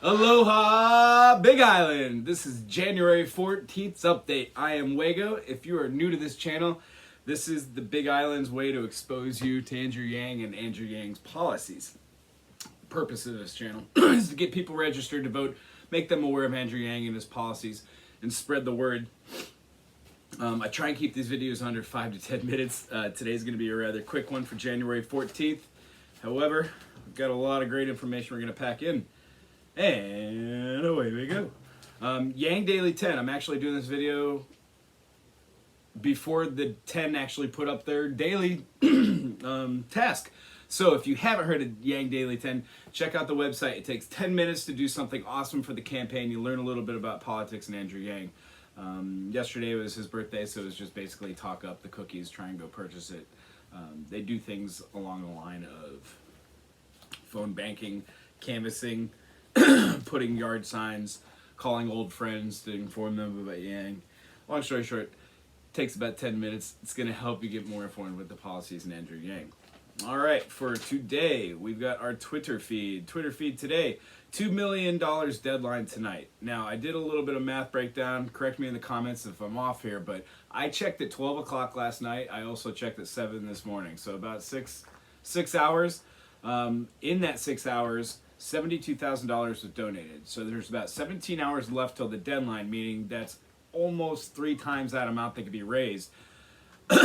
Aloha, Big Island! This is January 14th's update. I am Wago. If you are new to this channel, this is the Big Island's way to expose you to Andrew Yang and Andrew Yang's policies. The purpose of this channel is to get people registered to vote, make them aware of Andrew Yang and his policies, and spread the word. I try and keep these videos under 5 to 10 minutes. Today's going to be a rather quick one for January 14th. However, we've got a lot of great information we're going to pack in. And away we go. Yang Daily 10. I'm actually doing this video before the 10 actually put up their daily task. So if you haven't heard of Yang Daily 10, check out the website. It takes 10 minutes to do something awesome for the campaign. You learn a little bit about politics and Andrew Yang. Yesterday was his birthday, so it was just basically talk up the cookies, try and go purchase it. They do things along the line of phone banking, canvassing, putting yard signs, calling old friends to inform them about Yang. Long story short, it takes about 10 minutes. It's going to help you get more informed with the policies in Andrew Yang. All right, for today, we've got our Twitter feed. Twitter feed today, $2 million deadline tonight. Now, I did a little bit of math breakdown. Correct me in the comments if I'm off here, but I checked at 12 o'clock last night. I also checked at 7 this morning, so about six hours. In that 6 hours, $72,000 was donated. So there's about 17 hours left till the deadline, meaning that's almost 3 times that amount that could be raised. That's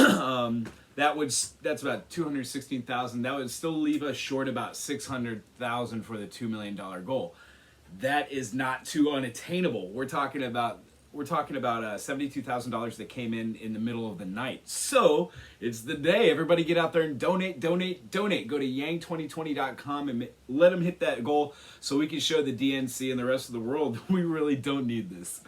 about $216,000. That would still leave us short about $600,000 for the $2 million goal. That is not too unattainable. We're talking about $72,000 that came in the middle of the night. So it's the day. Everybody get out there and donate. Go to yang2020.com and let them hit that goal so we can show the DNC and the rest of the world we really don't need this.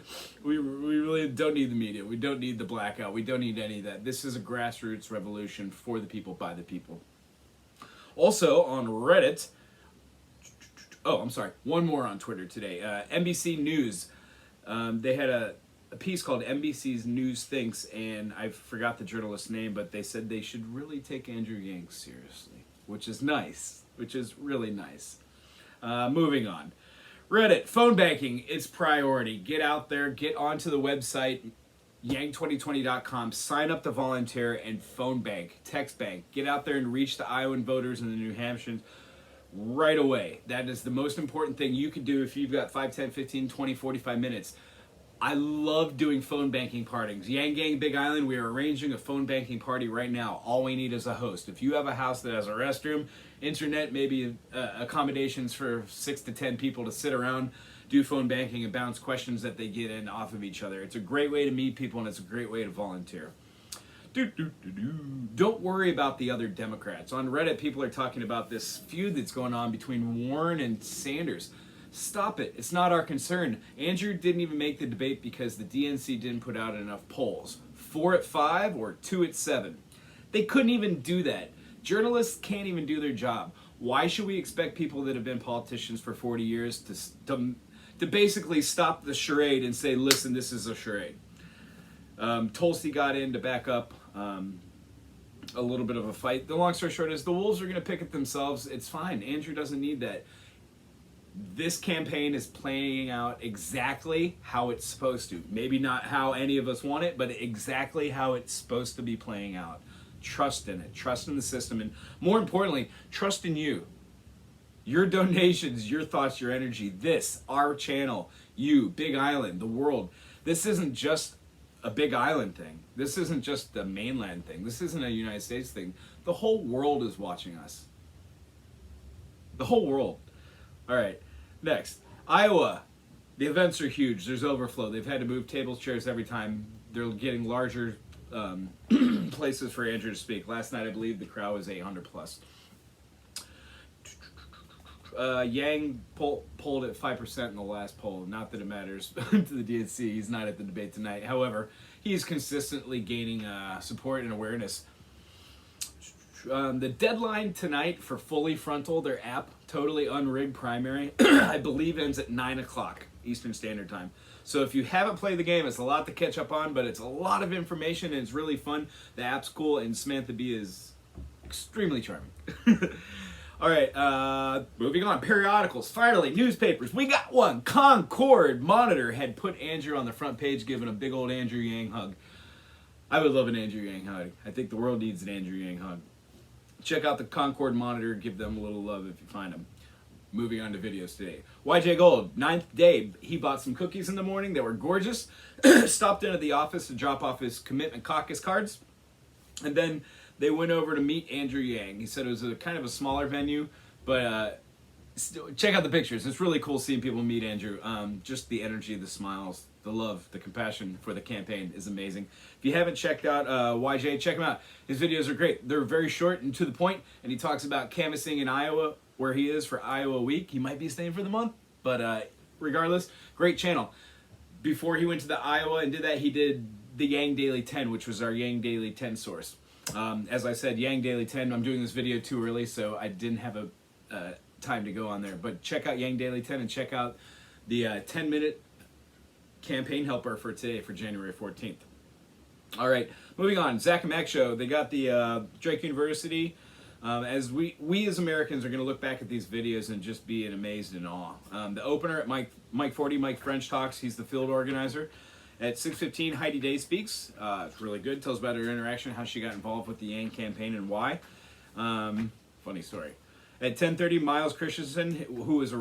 We really don't need the media. We don't need the blackout. We don't need any of that. This is a grassroots revolution for the people, by the people. Also on Reddit, one more on Twitter today. NBC News. They had a piece called NBC's News Thinks, and I forgot the journalist's name, but they said they should really take Andrew Yang seriously, which is nice, which is really nice. Moving on. Reddit, phone banking is priority. Get out there, get onto the website, yang2020.com, sign up to volunteer, and phone bank, text bank. Get out there and reach the Iowan voters and the New Hampshireans right away. That is the most important thing you can do if you've got 5, 10, 15, 20, 45 minutes. I love doing phone banking parties. Yang Gang Big Island, we are arranging a phone banking party right now. All we need is a host. If you have a house that has a restroom, internet, maybe accommodations for 6 to 10 people to sit around, do phone banking and bounce questions that they get in off of each other. It's a great way to meet people and it's a great way to volunteer. Don't worry about the other Democrats. On Reddit, people are talking about this feud that's going on between Warren and Sanders. Stop it. It's not our concern. Andrew didn't even make the debate because the DNC didn't put out enough polls. 4 at 5 or 2 at 7. They couldn't even do that. Journalists can't even do their job. Why should we expect people that have been politicians for 40 years to basically stop the charade and say, listen, this is a charade? Tulsi got in to back up a little bit of a fight. The long story short is the wolves are going to pick it themselves. It's fine. Andrew doesn't need that. This campaign is playing out exactly how it's supposed to. Maybe not how any of us want it, but exactly how it's supposed to be playing out. Trust in it. Trust in the system. And more importantly, trust in you. Your donations, your thoughts, your energy. This, our channel, you, Big Island, the world. This isn't just a Big Island thing. This isn't just the mainland thing. This isn't a United States thing. The whole world is watching us. The whole world. All right, next. Iowa. The events are huge. There's overflow. They've had to move tables, chairs every time. They're getting larger places for Andrew to speak. Last night, I believe the crowd was 800 plus. Yang polled at 5% in the last poll. Not that it matters to the DNC. He's not at the debate tonight. However, he's consistently gaining support and awareness. The deadline tonight for Fully Frontal, their app, totally unrigged primary, I believe ends at 9 o'clock Eastern Standard Time. So if you haven't played the game, it's a lot to catch up on, but it's a lot of information and it's really fun. The app's cool and Samantha Bee is extremely charming. All right, moving on. Periodicals. Finally, newspapers. We got one. Concord Monitor had put Andrew on the front page, giving a big old Andrew Yang hug. I would love an Andrew Yang hug. I think the world needs an Andrew Yang hug. Check out the Concord Monitor. Give them a little love if you find them. Moving on to videos today. YJ Gold, 9th day. He bought some cookies in the morning. They were gorgeous. Stopped in at the office to drop off his commitment caucus cards. And then they went over to meet Andrew Yang. He said it was a kind of a smaller venue, but still, check out the pictures. It's really cool seeing people meet Andrew. Just the energy, the smiles, the love, the compassion for the campaign is amazing. If you haven't checked out YJ, check him out. His videos are great. They're very short and to the point, and he talks about canvassing in Iowa, where he is for Iowa week. He might be staying for the month, but regardless, great channel. Before he went to the Iowa and did that, he did the Yang Daily 10, which was our Yang Daily 10 source. As I said, Yang Daily 10, I'm doing this video too early, so I didn't have a time to go on there. But check out Yang Daily 10 and check out the 10-minute campaign helper for today, for January 14th. All right, moving on. Zach and Mac Show. They got the Drake University. As we as Americans are going to look back at these videos and just be amazed and awe. The opener at Jan.14th, French talks. He's the field organizer. At 6:15, Heidi Day speaks. It's really good. Tells about her interaction, how she got involved with the Yang campaign and why. Funny story. At 10:30, Miles Christianson, who is a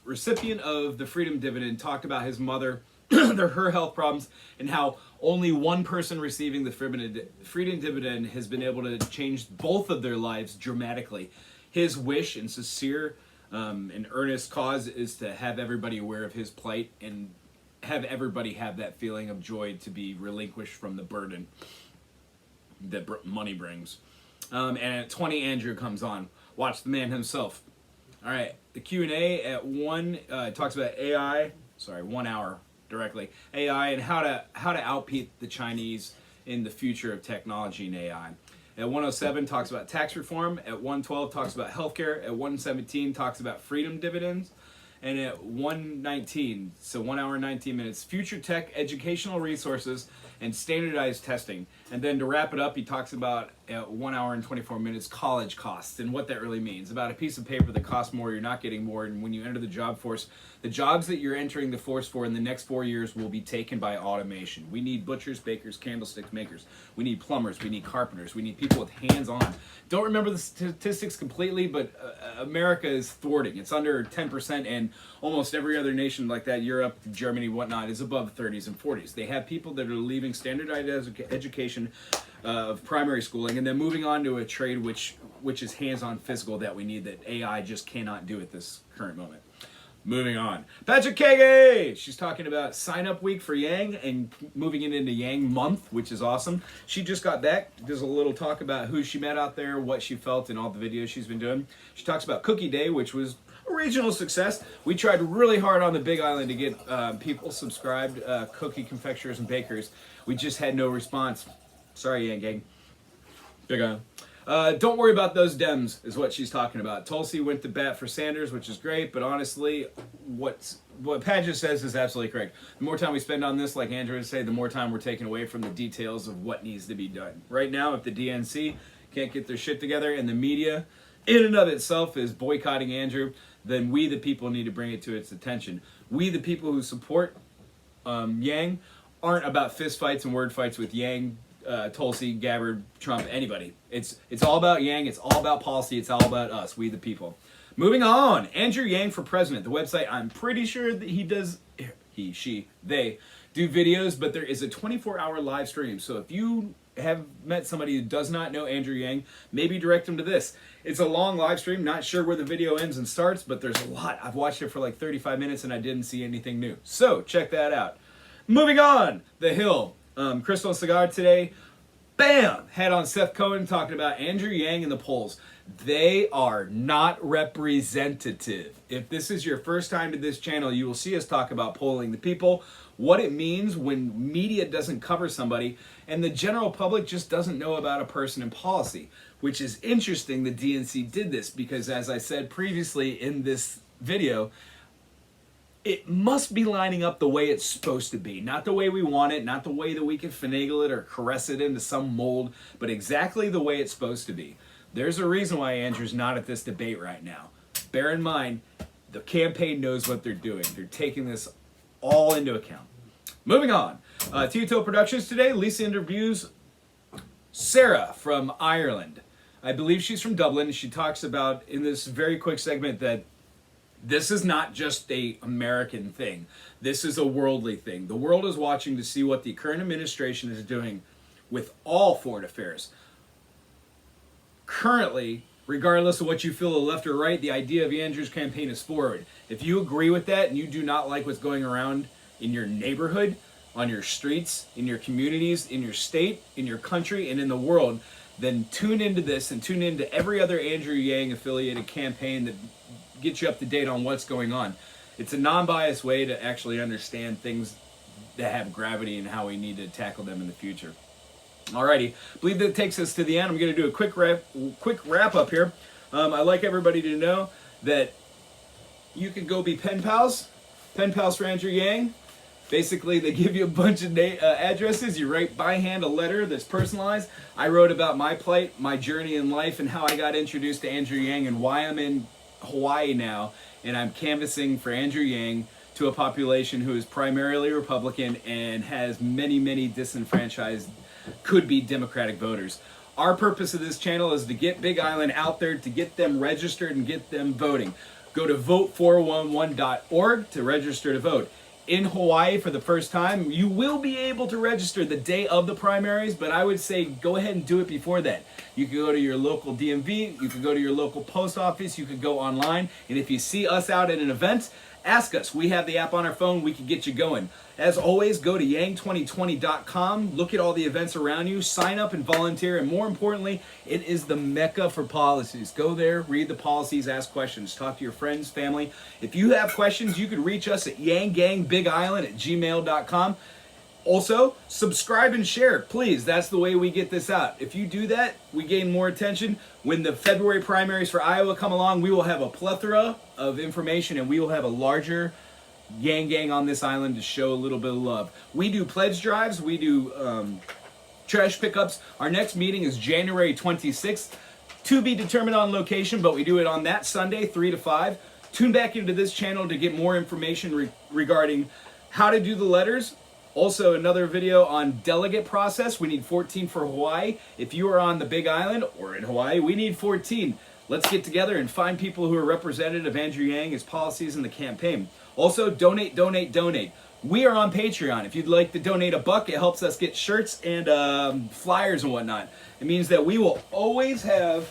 recipient of the Freedom Dividend, talked about his mother, her health problems, and how only one person receiving the Freedom Dividend has been able to change both of their lives dramatically. His wish and sincere and earnest cause is to have everybody aware of his plight and have everybody have that feeling of joy to be relinquished from the burden that money brings. And at 20, Andrew comes on. Watch the man himself. All right, the Q&A at 1 talks about AI. Sorry, 1 hour directly. AI and how to outbeat the Chinese in the future of technology and AI. At 1:07 talks about tax reform. At 1:12 talks about healthcare. At 1:17 talks about freedom dividends. And at 1:19, so 1 hour and 19 minutes, future tech, educational resources, and standardized testing. And then to wrap it up, he talks about, at 1 hour and 24 minutes, college costs and what that really means. About a piece of paper that costs more, you're not getting more, and when you enter the job force, the jobs that you're entering the force for in the next 4 years will be taken by automation. We need butchers, bakers, candlestick makers. We need plumbers. We need carpenters. We need people with hands-on. Don't remember the statistics completely, but America is thwarting. It's under 10%, and almost every other nation like that, Europe, Germany, whatnot, is above 30s and 40s. They have people that are leaving standardized education of primary schooling and then moving on to a trade which is hands-on physical that we need, that AI just cannot do at this current moment. Moving on. Patrick Kage! She's talking about sign-up week for Yang and moving it into Yang month, which is awesome. She just got back. Does a little talk about who she met out there, what she felt, and all the videos she's been doing. She talks about Cookie Day, which was a regional success. We tried really hard on the Big Island to get people subscribed, cookie confectioners and bakers. We just had no response. Sorry, Yang Gang. Big Island. Don't worry about those Dems, is what she's talking about. Tulsi went to bat for Sanders, which is great, but honestly, what Padgett says is absolutely correct. The more time we spend on this, like Andrew would say, the more time we're taking away from the details of what needs to be done. Right now, if the DNC can't get their shit together and the media in and of itself is boycotting Andrew, then we, the people, need to bring it to its attention. We, the people who support Yang, aren't about fist fights and word fights with Yang, Tulsi, Gabbard, Trump, anybody. It's all about Yang. It's all about policy. It's all about us, we the people. Moving on, Andrew Yang for president. The website, I'm pretty sure that they do videos, but there is a 24-hour live stream. So if you have met somebody who does not know Andrew Yang, maybe direct them to this. It's a long live stream, not sure where the video ends and starts, but there's a lot. I've watched it for like 35 minutes and I didn't see anything new. So check that out. Moving on, The Hill. Crystal Cigar today, bam, had on Seth Cohen talking about Andrew Yang and the polls. They are not representative. If this is your first time to this channel, you will see us talk about polling the people, what it means when media doesn't cover somebody, and the general public just doesn't know about a person in policy, which is interesting the DNC did this because, as I said previously in this video, it must be lining up the way it's supposed to be. Not the way we want it, not the way that we can finagle it or caress it into some mold, but exactly the way it's supposed to be. There's a reason why Andrew's not at this debate right now. Bear in mind, the campaign knows what they're doing. They're taking this all into account. Moving on. TBDJan Productions today, Lisa interviews Sarah from Ireland. I believe she's from Dublin, and she talks about, in this very quick segment, that this is not just a American thing. This is a worldly thing. The world is watching to see what the current administration is doing with all foreign affairs. Currently, regardless of what you feel, the left or right, the idea of Andrew's campaign is forward. If you agree with that and you do not like what's going around in your neighborhood, on your streets, in your communities, in your state, in your country, and in the world, then tune into this and tune into every other Andrew Yang affiliated campaign that gets you up to date on what's going on. It's a non-biased way to actually understand things that have gravity and how we need to tackle them in the future. Alrighty, I believe that takes us to the end. I'm going to do a quick wrap up here. I'd like everybody to know that you can go be pen pals for Andrew Yang. Basically, they give you a bunch of addresses. You write by hand a letter that's personalized. I wrote about my plight, my journey in life, and how I got introduced to Andrew Yang and why I'm in Hawaii now, and I'm canvassing for Andrew Yang to a population who is primarily Republican and has many, many disenfranchised, could-be Democratic voters. Our purpose of this channel is to get Big Island out there, to get them registered and get them voting. Go to vote411.org to register to vote. In Hawaii, for the first time, you will be able to register the day of the primaries, but I would say go ahead and do it before that. You can go to your local DMV, you can go to your local post office, you could go online, and if you see us out at an event, ask us. We have the app on our phone, we can get you going. As always, go to yang2020.com, look at all the events around you, sign up and volunteer, and more importantly, it is the mecca for policies. Go there, read the policies, ask questions, talk to your friends, family. If you have questions, you can reach us at yanggangbigisland@gmail.com. Also, subscribe and share, please. That's the way we get this out. If you do that, we gain more attention. When the February primaries for Iowa come along, we will have a plethora of information and we will have a larger Yang Gang on this island to show a little bit of love. We do pledge drives, we do trash pickups. Our next meeting is January 26th, to be determined on location, but we do it on that Sunday, 3 to 5. Tune back into this channel to get more information regarding how to do the letters. Also, another video on delegate process. We need 14 for Hawaii. If you are on the Big Island or in Hawaii, we need 14. Let's get together and find people who are representative of Andrew Yang, his policies, in the campaign. Also, donate, donate, donate. We are on Patreon. If you'd like to donate $1, it helps us get shirts and flyers and whatnot. It means that we will always have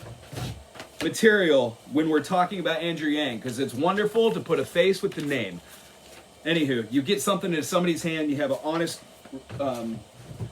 material when we're talking about Andrew Yang, because it's wonderful to put a face with the name. Anywho, you get something in somebody's hand, you have an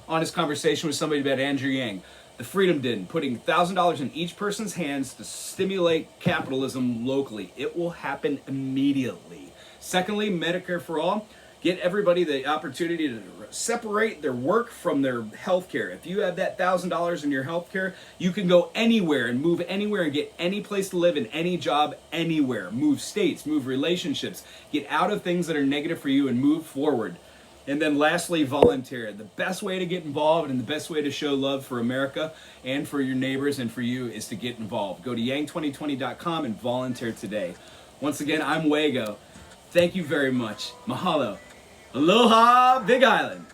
honest conversation with somebody about Andrew Yang. The Freedom Den, putting $1,000 in each person's hands to stimulate capitalism locally. It will happen immediately. Secondly, Medicare for All. Get everybody the opportunity to separate their work from their health care. If you have that $1,000 in your health care, you can go anywhere and move anywhere and get any place to live in any job anywhere. Move states, move relationships. Get out of things that are negative for you and move forward. And then lastly, volunteer. The best way to get involved and the best way to show love for America and for your neighbors and for you is to get involved. Go to yang2020.com and volunteer today. Once again, I'm Wago. Thank you very much. Mahalo. Aloha, Big Island.